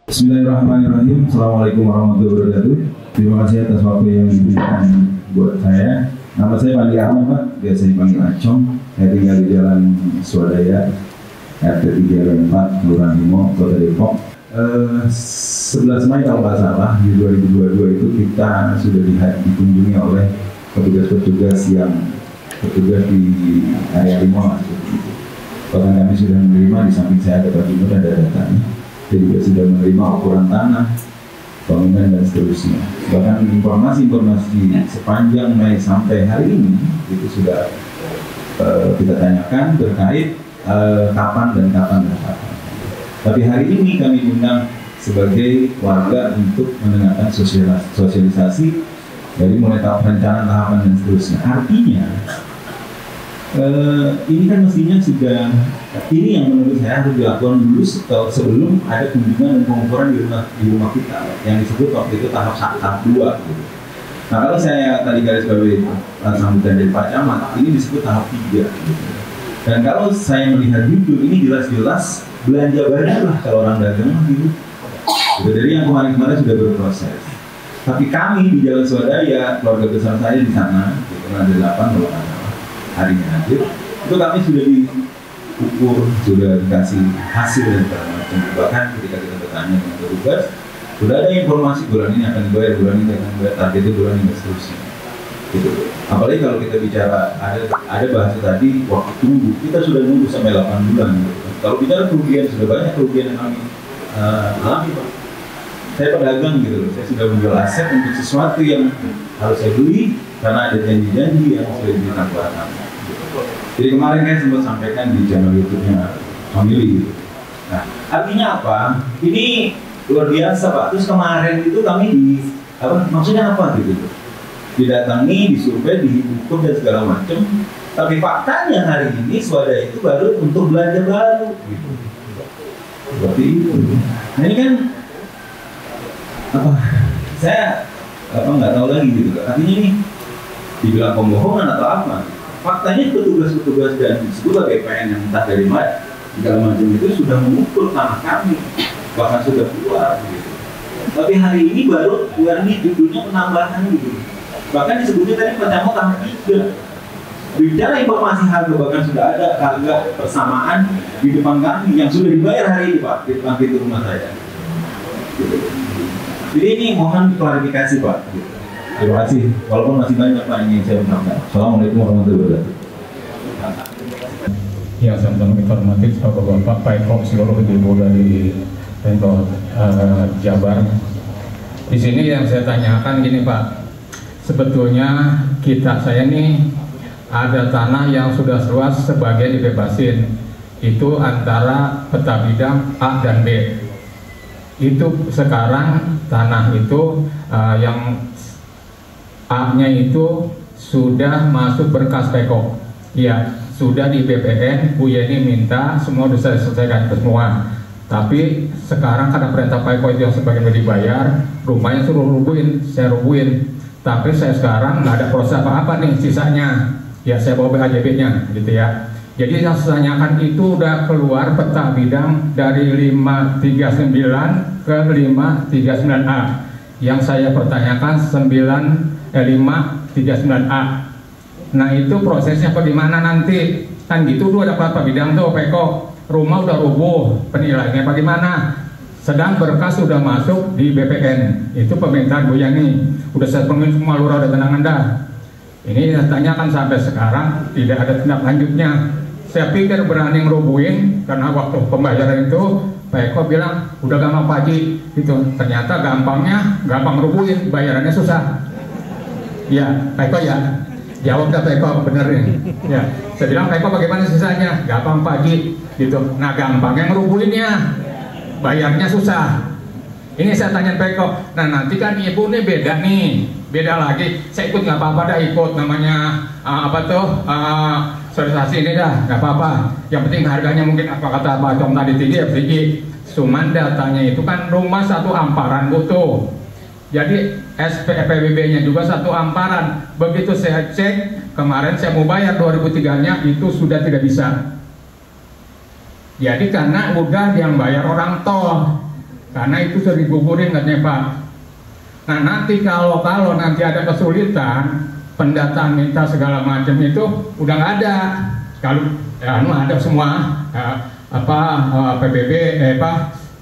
Bismillahirrahmanirrahim. Assalamualaikum warahmatullahi wabarakatuh. Terima kasih atas waktu yang diberikan buat saya. Nama saya Pandi Ahmad, Pak. Biasa dipanggil Acong. Saya tinggal di Jalan Swadaya, RT 3 4, Kelurahan Limo, Kota Depok. 11 Mei kalau nggak salah di 2022 itu kita sudah dikunjungi oleh petugas-petugas yang bertugas di area Limo. Bahkan kami sudah menerima, di samping saya ada Pak Jumur, ada datanya. Jadi juga sudah menerima ukuran tanah, bangunan dan seterusnya. Bahkan informasi-informasi sepanjang Mei sampai hari ini itu sudah kita tanyakan terkait kapan dan kapan. Tapi hari ini kami undang sebagai warga untuk mendengarkan sosialisasi dari mulai tahap perencanaan, tahapan dan seterusnya. Artinya ini kan mestinya sudah, ini yang menurut saya harus dilakukan dulu sebelum ada kunjungan dan pengukuran di rumah kita yang disebut waktu itu tahap 2 gitu. Nah, kalau saya tadi garis bawahi sambutan dari Pak Camat, ini disebut tahap 3 gitu. Dan kalau saya melihat judul ini jelas-jelas belanja baru lah kalau orang dagang gitu. Dari yang kemarin-kemarin sudah berproses. Tapi kami di Jalan Swadaya, keluarga besar saya di sana, gitu, ada 8 kalau nggak salah, harinya hadir, itu kami sudah diukur, sudah dikasih hasil dan segala macam. Bahkan ketika kita bertanya dengan petugas, sudah ada informasi bulan ini akan dibayar, bulan ini akan dibayar, targetnya bulan ini dan seterusnya. Gitu. Apalagi kalau kita bicara ada bahasa tadi waktu tunggu, kita sudah nunggu sampai 8 bulan. Gitu. Kalau bicara kerugian, sudah banyak kerugian yang kami alami, Pak. Saya pedagang gitu loh, saya sudah menjual aset untuk sesuatu yang harus saya beli karena ada janji-janji yang sudah diberikan kepada kami. Jadi kemarin saya sempat sampaikan di channel YouTube-nya Family gitu. Nah, artinya apa? Ini luar biasa, Pak. Terus kemarin itu kami maksudnya apa gitu? Didatangi, disurvei, diukur dan segala macam. Tapi faktanya hari ini Swadaya itu baru untuk belanja baru gitu. Seperti itu. Nah, ini kan saya nggak tahu lagi gitu. Artinya ini dibilang pembohongan atau apa? Faktanya petugas-petugas dan disebutlah BPN yang entah dari mana segala macam itu sudah mengukur tanah kami, bahkan sudah keluar gitu. Tapi hari ini baru ini judulnya penambahan gitu. Bahkan disebutnya tadi pertama tahap 3. Bicara informasi harga, bahkan sudah ada harga persamaan di depan kami yang sudah dibayar hari ini, Pak, di depan pintu rumah saya. Gitu. Jadi ini mohon klarifikasi, Pak. Gitu. Terima kasih. Walaupun masih banyak Pak yang saya ungkapkan. Assalamualaikum warahmatullahi wabarakatuh. Ya, sama-sama kita hormati Bapak Pak Eko, seluruh ibu dari Pemkot Jabar. Di sini yang saya tanyakan gini, Pak. Sebetulnya saya ini ada tanah yang sudah luas sebagian dibebasin. Itu antara peta bidang A dan B. Itu sekarang tanah itu yang A-nya itu sudah masuk berkas Peko. Ya, sudah di BPN, Bu Yeni minta semua sudah saya selesaikan semua. Tapi sekarang karena perintah Peko itu yang sebagian dibayar, rumahnya suruh rubuhin, saya rubuhin. Tapi saya sekarang nggak ada proses apa-apa nih sisanya. Ya, saya bawa BHJB-nya gitu ya. Jadi yang saya tanyakan itu udah keluar peta bidang dari 539 ke 539A. Yang saya pertanyakan 539A. Nah, itu prosesnya bagaimana nanti? Kan gitu dulu ada peta bidang tuh Peko. Rumah udah rubuh, penilaiannya bagaimana? Sedang berkas sudah masuk di BPN. Itu permintaan Bu Yani. Udah saya penuhi semua, lurah udah tenang Anda. Ini saya tanyakan sampai sekarang tidak ada tindak lanjutnya. Saya pikir berani ngerubuhin karena waktu pembayaran itu Pak Eko bilang udah gampang Pak Haji itu. Ternyata gampang ngerubuhin, bayarannya susah. Ya, Pak Eko ya. Jawab dah Pak Eko, bener nih. Ya, saya bilang Pak Eko bagaimana sisanya? Gampang Pak Haji gitu. Nah, gampangnya ngerubuhinnya, bayarnya susah. Ini saya tanya Pak Eko. Nah, nanti kan ibu nih beda nih, beda lagi. Saya ikut nggak apa-apa dah, ikut namanya sosialisasi ini dah, nggak apa-apa. Yang penting harganya mungkin apa kata Pak Com tadi tinggi ya tinggi. Cuman datanya itu kan rumah satu amparan butuh. Jadi SPPBB-nya juga satu amparan. Begitu saya cek kemarin saya mau bayar 2003-nya itu sudah tidak bisa. Jadi karena udah yang bayar orang tol. karena itu sudah digugurin katanya Pak. Nah nanti kalau nanti ada kesulitan pendataan minta segala macam itu udah nggak ada. Kalau ada semua PBB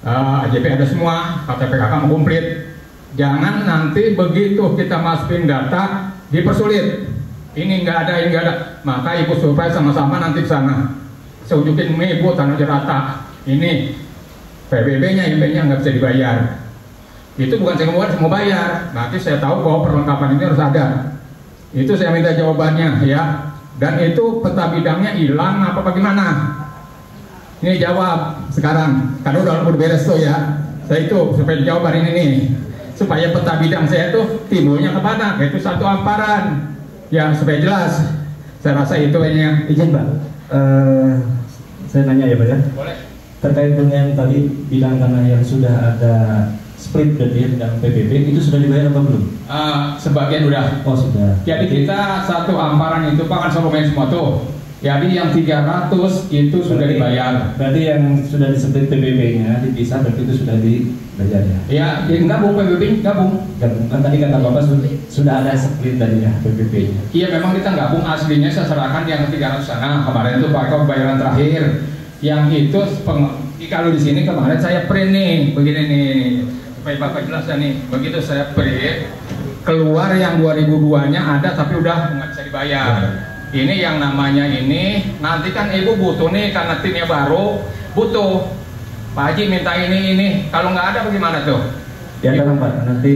AJP ada semua, KTPKK mau komplit. Jangan nanti begitu kita masukin data dipersulit. Ini nggak ada. Maka ikut survei sama-sama nanti ke sana. Saya unjukin ibu tanah rata. Ini PBB-nya, IP-nya nggak bisa dibayar. Itu bukan saya mau bayar. Nanti saya tahu bahwa perlengkapan ini harus ada. Itu saya minta jawabannya ya. Dan itu peta bidangnya hilang apa bagaimana? Ini jawab sekarang. Karena udah beres tuh ya. Saya itu supaya jawab hari ini nih. Supaya peta bidang saya tuh timbulnya kemana? Itu satu hamparan. Ya supaya jelas. Saya rasa itu hanya izin Pak. Saya nanya ya Pak ya. Boleh. Terkait dengan tadi bidang tanah yang sudah ada split berarti ya bidang PBB itu sudah dibayar apa belum? Sebagian udah. Oh sudah. Jadi kita satu hamparan itu Pak kan sama semua tuh. Jadi yang 300 itu sudah dibayar. Berarti yang sudah di-split PBB-nya dipisah berarti itu sudah dibayar ya? Ya, gabung PBB gabung. Kan tadi kata Bapak sudah ada split tadi ya PBB-nya. Iya memang kita gabung, aslinya saya serahkan yang 300 sana. Kemarin itu Pak bayaran terakhir. Yang itu kalau di sini kemarin saya print nih, begini nih. Supaya Bapak jelas ya nih. Begitu saya print, keluar yang 2002-nya ada tapi udah nggak bisa dibayar. Ini yang namanya ini, nanti kan Ibu butuh nih karena timnya baru, butuh. Pak Haji minta ini, kalau nggak ada bagaimana tuh? Ya kan Pak, nanti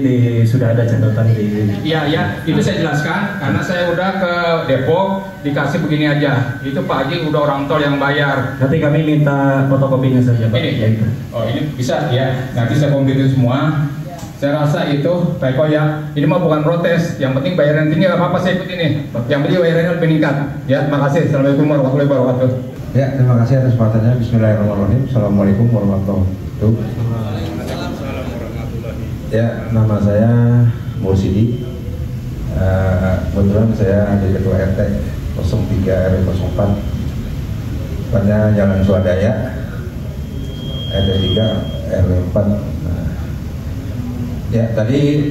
sudah ada catatan di... Iya, itu saya jelaskan karena saya udah ke Depok, dikasih begini aja. Itu Pak Haji udah orang tol yang bayar. Nanti kami minta fotokopinya saja Pak. Ini? Ya, itu. Oh ini bisa ya, nanti saya kompletin semua. Saya rasa itu Pak Eko ya, ini mah bukan protes, yang penting bayaran tinggi apa-apa saya ikut ini. Yang penting bayarannya lebih meningkat. Ya, terima kasih. Assalamualaikum warahmatullahi wabarakatuh. Ya, terima kasih atas kesempatannya. Bismillahirrahmanirrahim. Assalamualaikum warahmatullahi wabarakatuh. Ya, nama saya Mursidi. Kebetulan saya jadi ketua RT 03 RW 04 pada Jalan Swadaya RT 3 RW 4. Ya, tadi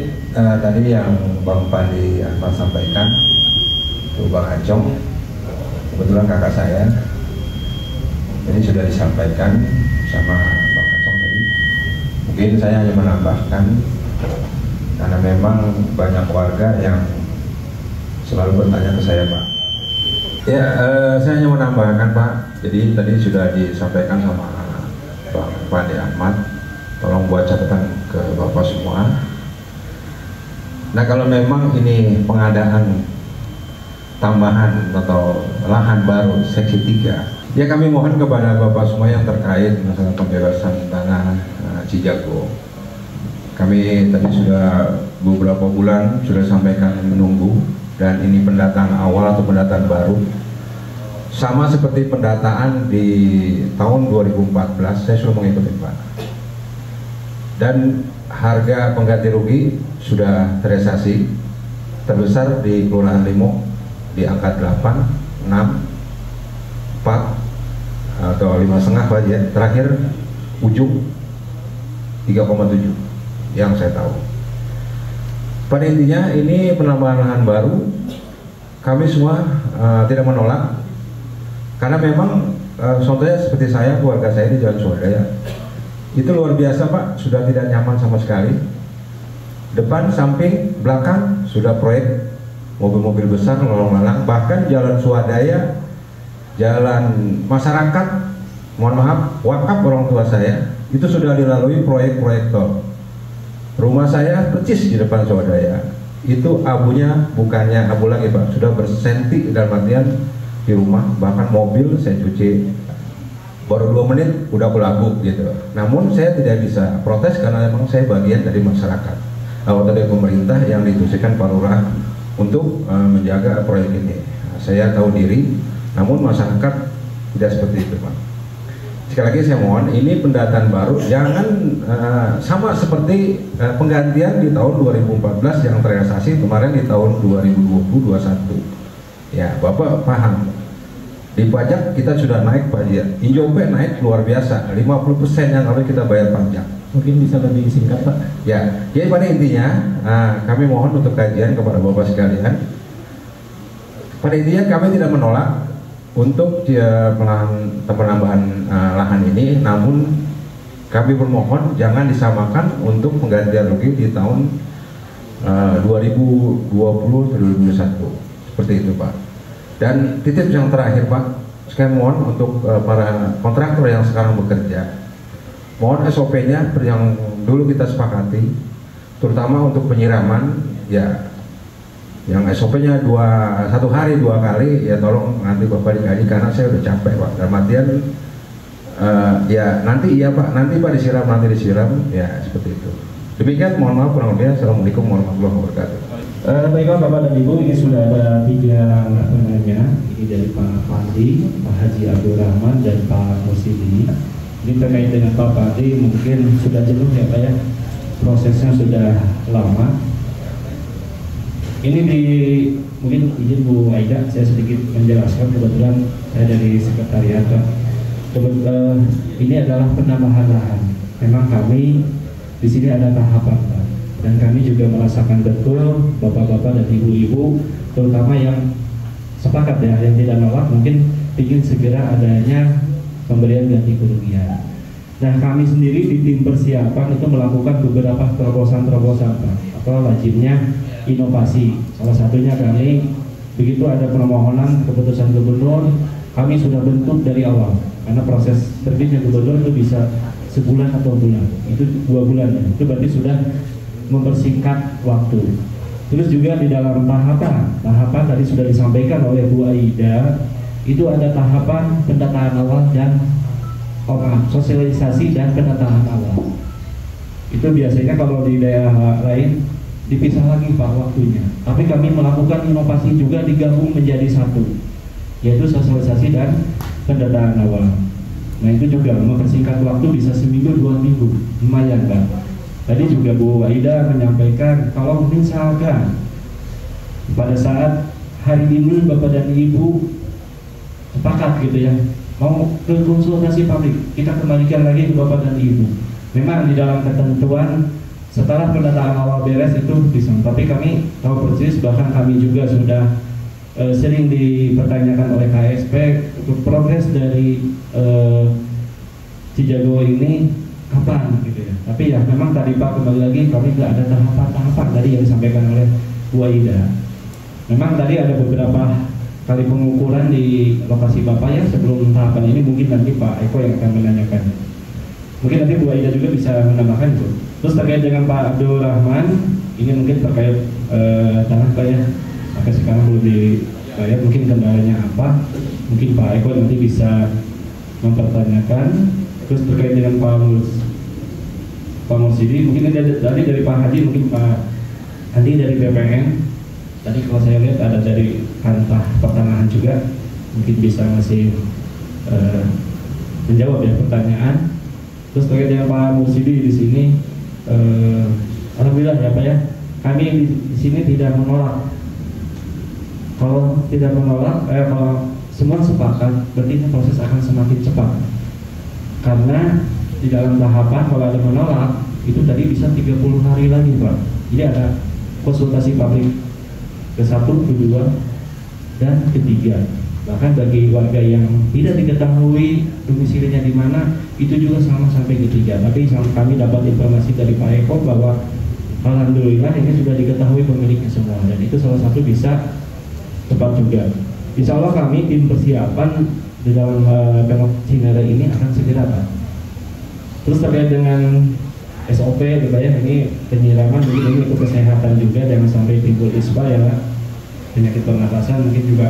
yang Bang Pandi Ahmad sampaikan itu Bang Acong, kebetulan kakak saya. Ini sudah disampaikan sama Bang Acong tadi. Mungkin saya hanya menambahkan karena memang banyak warga yang selalu bertanya ke saya, Pak. Ya, saya hanya menambahkan, Pak. Jadi tadi sudah disampaikan sama Bang Pandi Ahmad. Tolong buat catatan ke Bapak semua. Nah, kalau memang ini pengadaan tambahan atau lahan baru seksi 3, ya kami mohon kepada Bapak semua yang terkait masalah pembebasan tanah Cijago. Kami tadi sudah beberapa bulan sudah sampaikan menunggu, dan ini pendataan awal atau pendataan baru. Sama seperti pendataan di tahun 2014, saya sudah mengikuti Pak. Dan harga pengganti rugi sudah terrealisasi terbesar di Kelurahan Limo di angka 8, 6, 4 atau 5,5 Pak ya. Terakhir ujung 3,7 yang saya tahu. Pada intinya ini penambahan lahan baru, kami semua tidak menolak karena memang contohnya seperti saya, keluarga saya di Jalan Swadaya itu luar biasa Pak, sudah tidak nyaman sama sekali. Depan, samping, belakang sudah proyek mobil-mobil besar lalang-lalang, bahkan Jalan Swadaya, jalan masyarakat, mohon maaf, wakaf orang tua saya, itu sudah dilalui proyek-proyek tol. Rumah saya percis di depan Swadaya, itu abunya bukannya abu lagi Pak, sudah bersenti dalam artian di rumah, bahkan mobil saya cuci baru 2 menit udah belabuk gitu. Namun saya tidak bisa protes karena memang saya bagian dari masyarakat atau dari pemerintah yang ditusikan Pak Lurah untuk menjaga proyek ini. Saya tahu diri, namun masyarakat tidak seperti itu Pak. Sekali lagi saya mohon, ini pendataan baru, jangan sama seperti penggantian di tahun 2014 yang terrealisasi kemarin di tahun 2020-2021. Ya, Bapak paham. Di pajak kita sudah naik Pak ya. Injop naik luar biasa, 50% yang harus kita bayar pajak. Mungkin bisa lebih singkat Pak. Ya, jadi pada intinya kami mohon untuk kajian kepada Bapak sekalian. Pada intinya kami tidak menolak untuk penambahan lahan ini, namun kami bermohon jangan disamakan untuk penggantian rugi di tahun 2020-2021 seperti itu Pak. Dan titip yang terakhir Pak, saya mohon untuk para kontraktor yang sekarang bekerja, mohon SOP-nya yang dulu kita sepakati, terutama untuk penyiraman ya, yang SOP-nya 1 hari 2 kali ya, tolong nanti Bapak dikaji karena saya udah capek Pak. Dalam artian ya nanti iya Pak, nanti Pak disiram, nanti disiram ya, seperti itu. Demikian, mohon maaf kurang lebihnya. Assalamualaikum warahmatullahi wabarakatuh. Baiklah Bapak dan Ibu, ini sudah ada 3 penanya. Ini dari Pak Fadli, Pak Haji Abdul Rahman, dan Pak Mursidi. Ini terkait dengan Pak Fadli, mungkin sudah jenuh ya Pak ya, prosesnya sudah lama. Ini mungkin izin Bu Aida, saya sedikit menjelaskan. Kebetulan saya dari sekretariat Pak. Ini adalah penambahan lahan. Memang kami di sini ada tahapan Pak, dan kami juga merasakan betul bapak-bapak dan ibu-ibu, terutama yang sepakat ya, yang tidak nolak, mungkin ingin segera adanya pemberian ganti kerugian. Nah, kami sendiri di tim persiapan itu melakukan beberapa terobosan-terobosan Pak, atau lazimnya inovasi. Salah satunya kami begitu ada permohonan keputusan gubernur, kami sudah bentuk dari awal, karena proses terbitnya gubernur itu bisa sebulan atau bulan, itu 2 bulan ya. Itu berarti sudah mempersingkat waktu. Terus juga di dalam tahapan tadi sudah disampaikan oleh Bu Aida, itu ada tahapan pendataan awal dan sosialisasi dan pendataan awal. Itu biasanya kalau di daerah lain dipisah lagi Pak waktunya, tapi kami melakukan inovasi juga digabung menjadi satu, yaitu sosialisasi dan pendataan awal. Nah, itu juga mempersingkat waktu, bisa seminggu 2 minggu, lumayan Pak. Tadi juga Bu Aida menyampaikan kalau misalkan pada saat hari ini Bapak dan Ibu sepakat gitu ya, mau ke konsultasi publik, kita kembalikan lagi ke Bapak dan Ibu. Memang di dalam ketentuan setelah pendataan awal beres itu bisa, tapi kami tahu persis, bahkan kami juga sudah sering dipertanyakan oleh KSP untuk progres dari Cijago ini kapan gitu ya. Tapi ya memang tadi Pak, kembali lagi kami nggak ada tahapan-tahapan tadi yang disampaikan oleh Bu Aida. Memang tadi ada beberapa kali pengukuran di lokasi Bapak ya sebelum tahapan ini, mungkin nanti Pak Eko yang akan menanyakan. Mungkin nanti Bu Aida juga bisa menambahkan itu. Terus terkait dengan Pak Abdul Rahman, ini mungkin terkait tanah Pak ya, sampai sekarang belum dibayar, mungkin kendalanya apa, mungkin Pak Eko nanti bisa mempertanyakan. Terus terkait dengan Pak Mursidi, mungkin tadi dari Pak Haji, mungkin Pak Andi dari BPN. Tadi kalau saya lihat ada dari Kantah Pertanahan juga, mungkin bisa masih menjawab ya pertanyaan. Terus terkait dengan Pak Mursidi di sini, alhamdulillah ya Pak ya, kami di sini tidak menolak. Kalau tidak menolak, kalau semua sepakat, berarti proses akan semakin cepat. Karena di dalam tahapan kalau ada menolak, itu tadi bisa 30 hari lagi Pak. Jadi ada konsultasi publik ke-1, ke-2, dan ke-3. Bahkan bagi warga yang tidak diketahui domisilinya di mana, itu juga sama sampai ke-3. Tapi kami dapat informasi dari Pak Eko bahwa alhamdulillah ini sudah diketahui pemiliknya semua, dan itu salah satu bisa cepat juga. Insya Allah kami tim persiapan di dalam Pemkot Cinere ini akan segera Pak. Terus terkait dengan SOP gitu ya, ini penyiraman, ini untuk kesehatan juga, jangan sampai timbul ispa ya Pak, penyakit pernapasan. Mungkin juga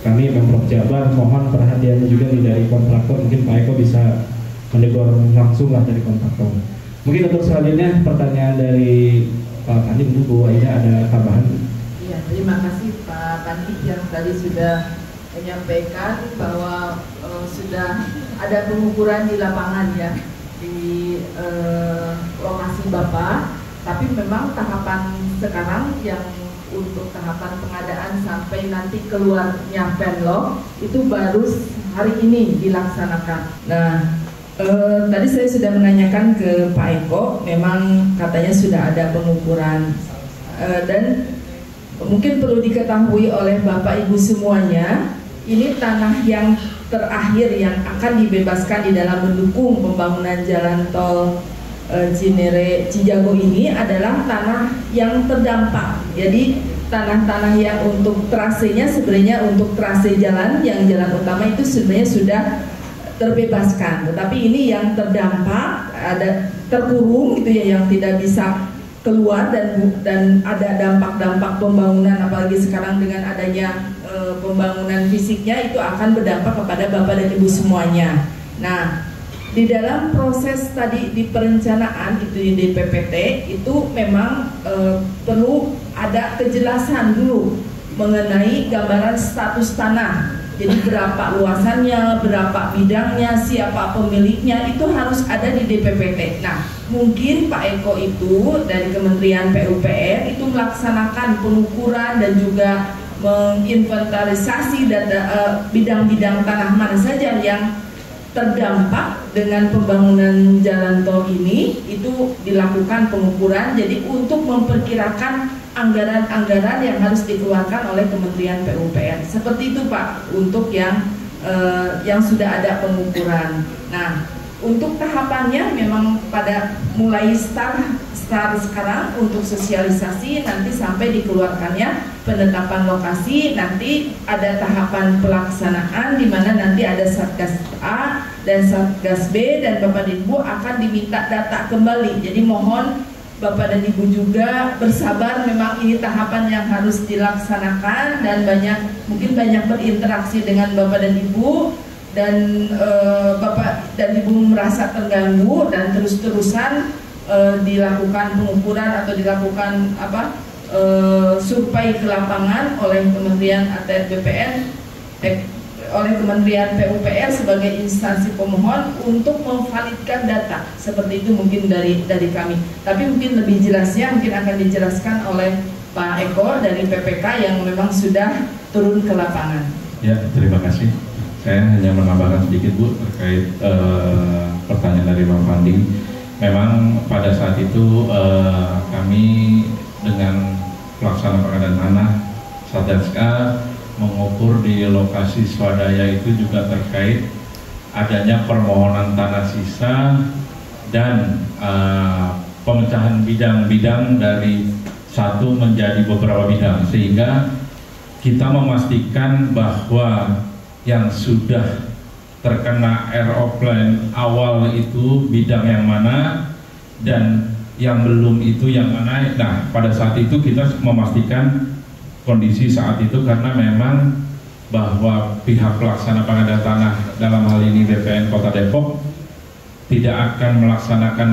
kami Pemprov Jabar mohon perhatian juga dari kontraktor, mungkin Pak Eko bisa menegur langsung lah dari kontraktor. Mungkin untuk selanjutnya pertanyaan dari Pak Kandi, mungkin Bu Aida ada tambahan. Iya, terima kasih Pak Kandi yang tadi sudah menyampaikan bahwa sudah ada pengukuran di lapangan ya, di lokasi Bapak. Tapi memang tahapan sekarang yang untuk tahapan pengadaan sampai nanti keluarnya penlog itu baru hari ini dilaksanakan. Nah, tadi saya sudah menanyakan ke Pak Eko, memang katanya sudah ada pengukuran dan mungkin perlu diketahui oleh Bapak Ibu semuanya, ini tanah yang terakhir yang akan dibebaskan di dalam mendukung pembangunan jalan tol Cinere Cijago ini adalah tanah yang terdampak. Jadi tanah-tanah yang untuk trasenya sebenarnya untuk trase jalan yang jalan utama itu sebenarnya sudah terbebaskan, tetapi ini yang terdampak ada terkurung gitu ya, yang tidak bisa keluar dan ada dampak-dampak pembangunan, apalagi sekarang dengan adanya pembangunan fisiknya itu akan berdampak kepada Bapak dan Ibu semuanya. Nah, di dalam proses tadi di perencanaan itu di DPPT itu memang perlu ada kejelasan dulu mengenai gambaran status tanah. Jadi berapa luasannya, berapa bidangnya, siapa pemiliknya, itu harus ada di DPPT. Nah, mungkin Pak Eko itu dari Kementerian PUPR itu melaksanakan pengukuran dan juga menginventarisasi bidang-bidang tanah mana saja yang terdampak dengan pembangunan jalan tol ini, itu dilakukan pengukuran. Jadi untuk memperkirakan anggaran-anggaran yang harus dikeluarkan oleh Kementerian PUPR. Seperti itu Pak, untuk yang sudah ada pengukuran. Nah, untuk tahapannya memang pada mulai start sekarang untuk sosialisasi, nanti sampai dikeluarkannya penetapan lokasi, nanti ada tahapan pelaksanaan di mana nanti ada Satgas A dan Satgas B, dan Bapak dan Ibu akan diminta data kembali. Jadi mohon Bapak dan Ibu juga bersabar, memang ini tahapan yang harus dilaksanakan dan mungkin banyak berinteraksi dengan Bapak dan Ibu, dan Bapak dan Ibu merasa terganggu dan terus-terusan dilakukan pengukuran atau dilakukan survei ke lapangan oleh Kementerian ATR BPN oleh Kementerian PUPR sebagai instansi pemohon untuk memvalidkan data. Seperti itu mungkin dari kami. Tapi mungkin lebih jelasnya mungkin akan dijelaskan oleh Pak Eko dari PPK yang memang sudah turun ke lapangan. Ya, terima kasih. Saya hanya menambahkan sedikit Bu terkait pertanyaan dari Bang Pandi. Memang pada saat itu kami dengan pelaksana pengadaan tanah Satgas A mengukur di lokasi swadaya itu juga terkait adanya permohonan tanah sisa dan pemecahan bidang-bidang dari satu menjadi beberapa bidang, sehingga kita memastikan bahwa yang sudah terkena aeroplane awal itu bidang yang mana dan yang belum itu yang mana. Nah, pada saat itu kita memastikan kondisi saat itu karena memang bahwa pihak pelaksana pengadaan tanah dalam hal ini BPN Kota Depok tidak akan melaksanakan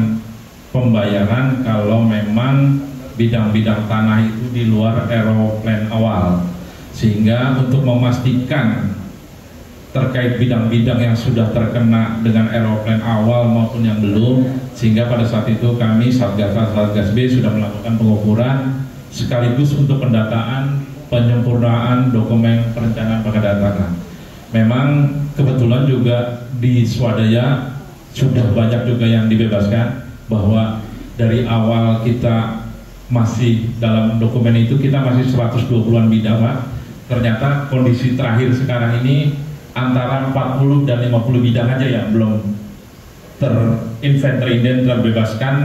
pembayaran kalau memang bidang-bidang tanah itu di luar aeroplane awal, sehingga untuk memastikan terkait bidang-bidang yang sudah terkena dengan aeroplane awal maupun yang belum, sehingga pada saat itu kami Satgas A, Satgas B sudah melakukan pengukuran sekaligus untuk pendataan penyempurnaan dokumen perencanaan pengadaan tanah. Memang kebetulan juga di swadaya sudah banyak juga yang dibebaskan, bahwa dari awal kita masih dalam dokumen itu kita masih 120-an bidang Pak. Ternyata kondisi terakhir sekarang ini antara 40 dan 50 bidang aja yang belum terinventari dan terbebaskan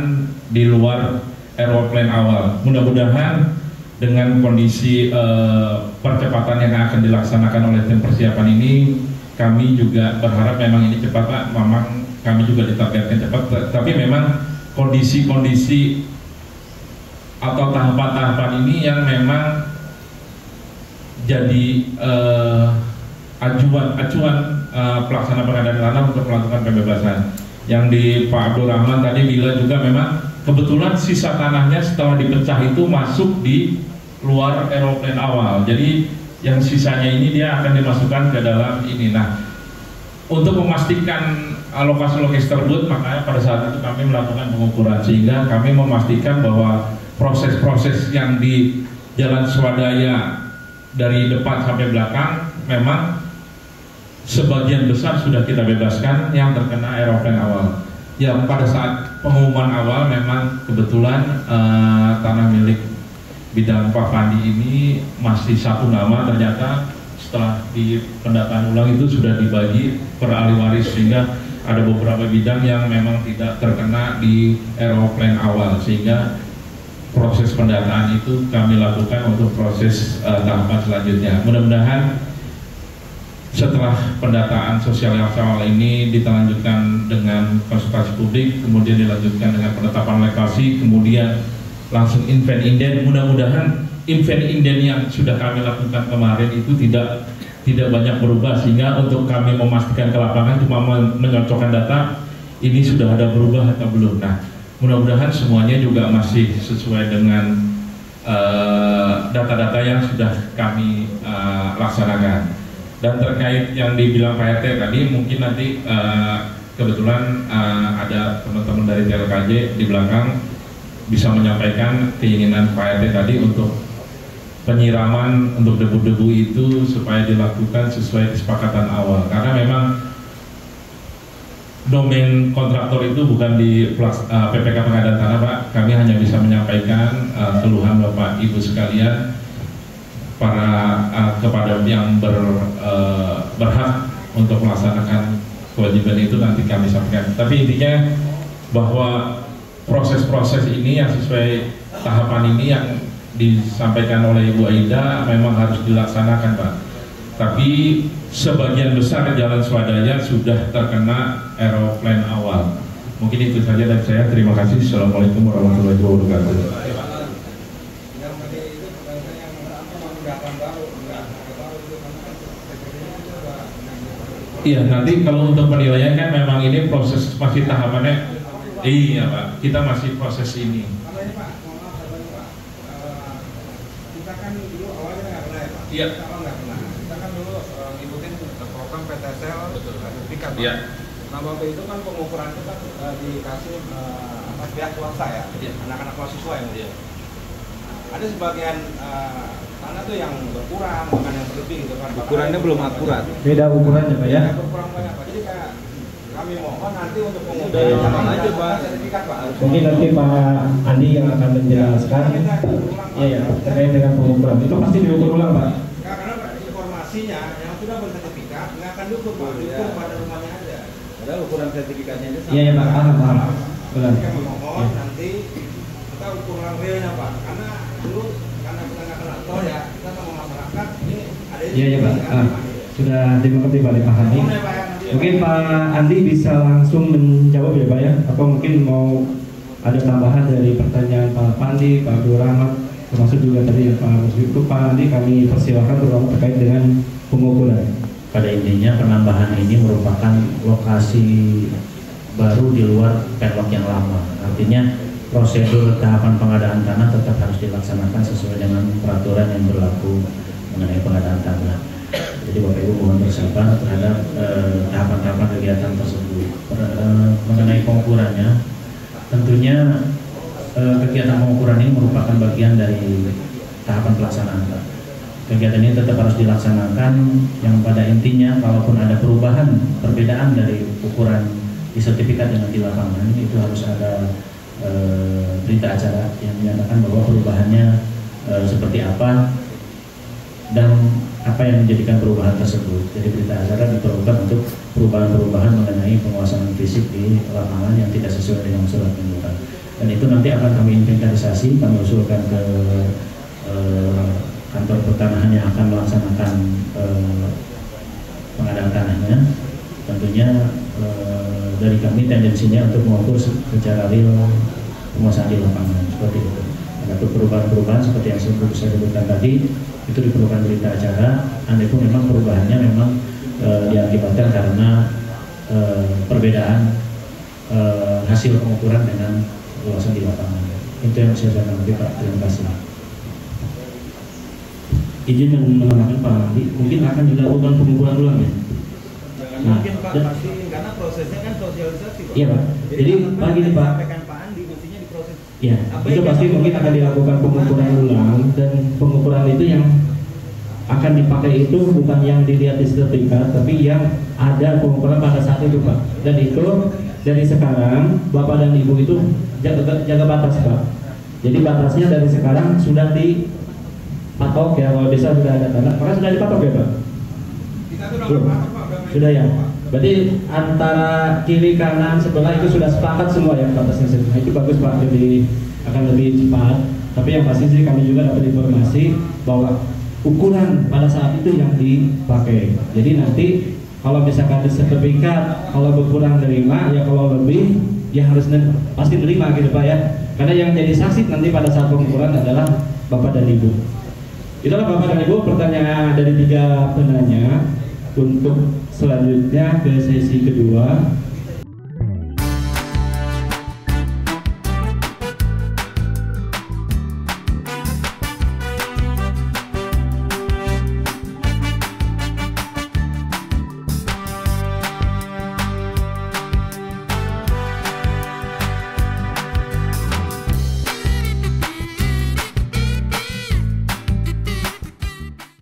di luar aeroplane awal. Mudah-mudahan dengan kondisi percepatan yang akan dilaksanakan oleh tim persiapan ini, kami juga berharap memang ini cepat Pak, memang kami juga ditargetkan cepat, tapi memang kondisi-kondisi atau tahapan-tahapan ini yang memang jadi acuan pelaksana pengadaan tanah untuk melakukan pembebasan. Yang di Pak Abdul Rahman tadi bila juga memang kebetulan sisa tanahnya setelah dipecah itu masuk di luar aeroplane awal. Jadi yang sisanya ini dia akan dimasukkan ke dalam ini. Nah, untuk memastikan lokasi-lokasi tersebut, makanya pada saat itu kami melakukan pengukuran, sehingga kami memastikan bahwa proses-proses yang jalan swadaya dari depan sampai belakang memang sebagian besar sudah kita bebaskan yang terkena aeroplane awal. Ya, pada saat pengumuman awal memang kebetulan tanah milik bidang Pak Pandi ini masih satu nama, ternyata setelah di pendataan ulang itu sudah dibagi per ahli waris, sehingga ada beberapa bidang yang memang tidak terkena di aeroplane awal, sehingga proses pendataan itu kami lakukan untuk proses tahapan selanjutnya. Mudah-mudahan setelah pendataan sosial yang awal ini dilanjutkan dengan konsultasi publik, kemudian dilanjutkan dengan penetapan lokasi, kemudian langsung invent inden. Mudah-mudahan invent inden yang sudah kami lakukan kemarin itu tidak banyak berubah, sehingga untuk kami memastikan ke lapangan cuma menyocokkan data ini sudah ada berubah atau belum. Nah, mudah-mudahan semuanya juga masih sesuai dengan data-data yang sudah kami laksanakan. Dan terkait yang dibilang Pak RT tadi, mungkin nanti kebetulan ada teman-teman dari TLKJ di belakang bisa menyampaikan keinginan Pak RT tadi untuk penyiraman untuk debu-debu itu supaya dilakukan sesuai kesepakatan awal, karena memang domain kontraktor itu bukan di PPK Pengadaan Tanah, Pak. Kami hanya bisa menyampaikan keluhan Bapak Ibu sekalian kepada yang berhak untuk melaksanakan kewajiban itu nanti kami sampaikan. Tapi intinya bahwa proses-proses ini yang sesuai tahapan ini yang disampaikan oleh Ibu Aida memang harus dilaksanakan, Pak. Tapi sebagian besar jalan swadaya sudah terkena aeroplane awal. Mungkin itu saja dari saya. Terima kasih. Assalamualaikum warahmatullahi wabarakatuh. Iya, nanti kalau untuk penilaian kan memang ini proses masih tahapannya. Iya, Pak, kita masih proses ini. Kita kan dulu awalnya nggak pernah ya, Pak? Iya. Kita kan dulu ngikutin program PTSL sertifikat, Pak. Iya. Nah, waktu itu kan pengukuran itu kan dikasih atas pihak swasta ya, anak-anak mahasiswa yang dia. Ada sebagian tanah tuh yang berkurang, bahkan yang berlebih gitu kan. Ukurannya belum akurat. Beda ukurannya Pak ya? Berkurang banyak, Pak. Jadi kayak kami mohon nanti untuk pengukuran jangan aja, Pak. sertifikat, Pak. Mungkin nanti Pak Andi yang akan menjelaskan ya terkait dengan pengukuran itu pasti diukur ulang, Pak. Karena informasinya yang sudah bersertifikat nggak akan diukur, Pak. Diukur pada rumahnya aja. Padahal ukuran sertifikatnya itu Iya, Pak, paham. Benar. Kami mohon nanti kita ukur ulang realnya, Pak. Karena dulu karena kita nggak kenal tol ya, kita sama masyarakat ini ada. Iya, Pak. Sudah dimengerti Pak Pak Andi. Mungkin Pak Andi bisa langsung menjawab ya, Pak ya? Atau mungkin mau ada tambahan dari pertanyaan Pak Pandi, Pak Abdul Rahmat, termasuk juga tadi Pak Muslim itu. Pak Andi kami persilahkan terutama terkait dengan pengukuran. Pada intinya penambahan ini merupakan lokasi baru di luar penlok yang lama. Artinya prosedur tahapan pengadaan tanah tetap harus dilaksanakan sesuai dengan peraturan yang berlaku mengenai pengadaan tanah. Jadi Bapak Ibu mohon bersabar terhadap tahapan-tahapan kegiatan tersebut. Mengenai pengukurannya, tentunya kegiatan pengukuran ini merupakan bagian dari tahapan pelaksanaan. Kegiatan ini tetap harus dilaksanakan, yang pada intinya kalaupun ada perubahan, perbedaan dari ukuran di sertifikat dengan di lapangan, itu harus ada berita acara yang menyatakan bahwa perubahannya seperti apa dan apa yang menjadikan perubahan tersebut. Jadi berita acara diperlukan untuk perubahan-perubahan mengenai penguasaan fisik di lapangan yang tidak sesuai dengan surat pengukuran. Dan itu nanti akan kami inventarisasi, kami usulkan ke kantor pertanahan yang akan melaksanakan pengadaan tanahnya. Tentunya dari kami tendensinya untuk mengukur secara real penguasaan di lapangan seperti itu. Ada perubahan-perubahan seperti yang saya sebutkan tadi, itu diperlukan berita acara. Andai pun memang perubahannya memang diakibatkan karena perbedaan hasil pengukuran dengan luasan di lapangan. Itu yang saya sampaikan, Pak. Terima kasih. Izin yang menambahkan Pak Andi, mungkin akan dilakukan pengukuran ulang ya? Nah, mungkin Pak pasti karena prosesnya kan sosialisasi, Pak. Iya, Pak. Jadi Pak Pak. sampaikan Pak Andi, mestinya diproses Ya, itu pasti mungkin akan dilakukan pengukuran ulang, dan pengukuran itu yang akan dipakai itu bukan yang dilihat di sertifikat, tapi yang ada pengukuran pada saat itu, Pak. Dan itu dari sekarang Bapak dan Ibu itu jaga batas, Pak. Jadi batasnya dari sekarang sudah dipatok ya, kalau desa sudah ada tanah, maka sudah dipatok ya, Pak. Sudah ya. Berarti antara kiri kanan sebelah itu sudah sepakat semua ya batasnya. Nah, itu bagus, Pak. Jadi akan lebih cepat. Tapi yang pasti sih kami juga dapat informasi bahwa ukuran pada saat itu yang dipakai. Jadi nanti kalau misalkan di sertifikat kalau berkurang dari 5, ya kalau lebih ya harus pasti terima gitu, Pak ya. Karena yang jadi saksi nanti pada saat pengukuran adalah Bapak dan Ibu. Itulah Bapak dan Ibu pertanyaan dari 3 penanya. Untuk selanjutnya ke sesi kedua.